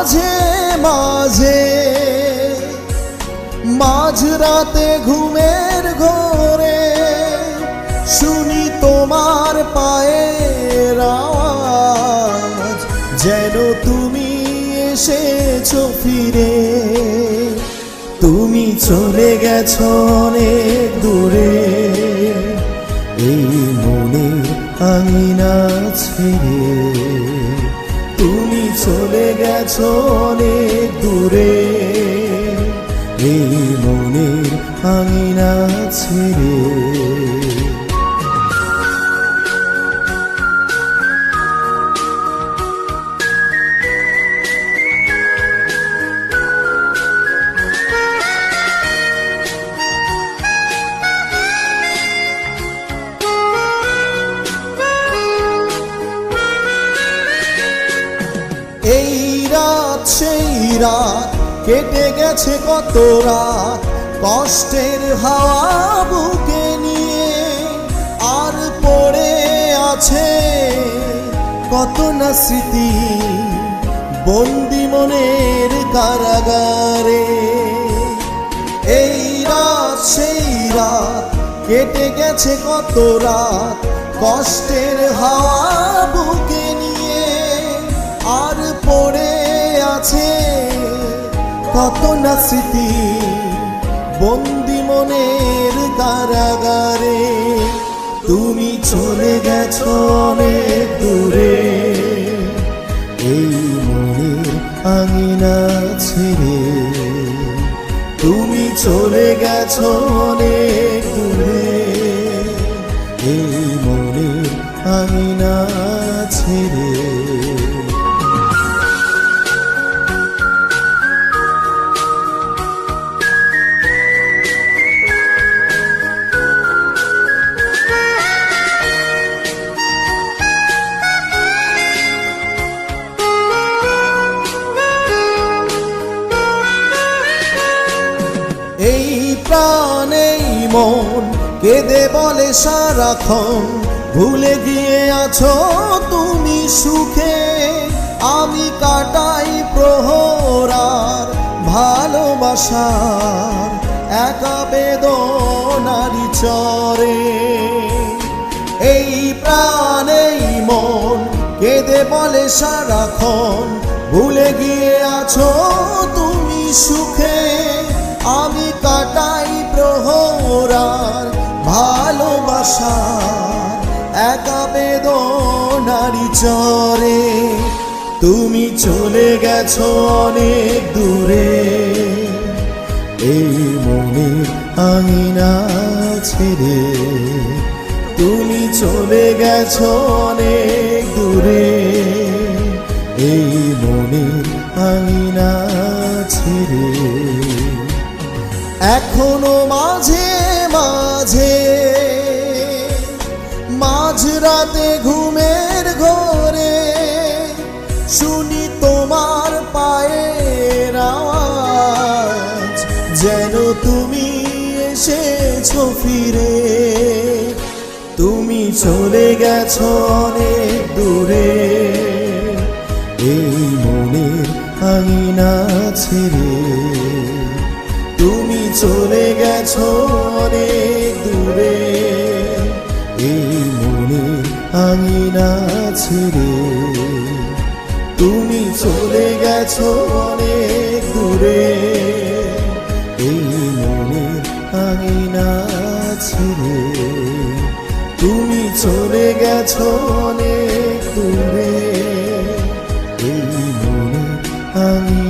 মাঝে মাঝে মাঝরাতে ঘুমের ঘোরে শুনি তোমার পায়ের আওয়াজ, যেন তুমি এসেছো ফিরে। তুমি চলে গেছো অনেক দূরে, এই মনের আঙিনা ছেড়ে। তুমি চলে গেছো অনেক দূরে, এই মনের আঙিনা ছেড়ে। এই রাত সেই রাত কেটে গেছে কত রাত, কষ্টের হাওয়া বুকে নিয়ে। আর পড়ে আছে কত না স্মৃতি বন্দি মনের কারাগারে। এই রাত সেই রাত কেটে গেছে কত রাত, কষ্টের হাওয়া বুকে নিয়ে। আর পড়ে আছে কত না স্মৃতি বন্দি মনের কারাগারে। তুমি চলে গেছো অনেক দূরে, এই মনের আঙিনা ছেড়ে। তুমি চলে গেছো অনেক দূরে, এই মনের আঙিনা ছেড়ে। এই প্রাণ এই মন কেঁদে বলে সারাক্ষণ, ভুলে গিয়ে আছো তুমি সুখে। আমি কাটাই প্রহরার ভালোবাসার একা বেদনারি চরে। এই প্রাণ এই মন কেঁদে বলে সারাক্ষণ, ভুলে গিয়ে আছো তুমি সুখে। আমি কাটাই প্রহরার ভালোবাসার একা বেদনারি চরে। তুমি চলে গেছো অনেক দূরে, এই মনের আঙিনা ছেড়ে। তুমি চলে গেছো অনেক দূরে, এই মনের আঙিনা ছেড়ে। এখনো মাঝে মাঝে মাঝরাতে ঘুমের ঘোরে শুনি তোমার পায়ের আওয়াজ, যেন তুমি এসেছো ফিরে। তুমি চলে গেছো অনেক দূরে, এই মনের আঙিনা ছেড়ে। তুমি চলে গেছো অনেক দূরে, এই মনের আঙিনা ছেড়ে। তুমি চলে গেছো অনেক দূরে, এই মনের আঙিনা ছেড়ে। তুমি চলে গেছো অনেক দূরে, এই মনের আঙিনা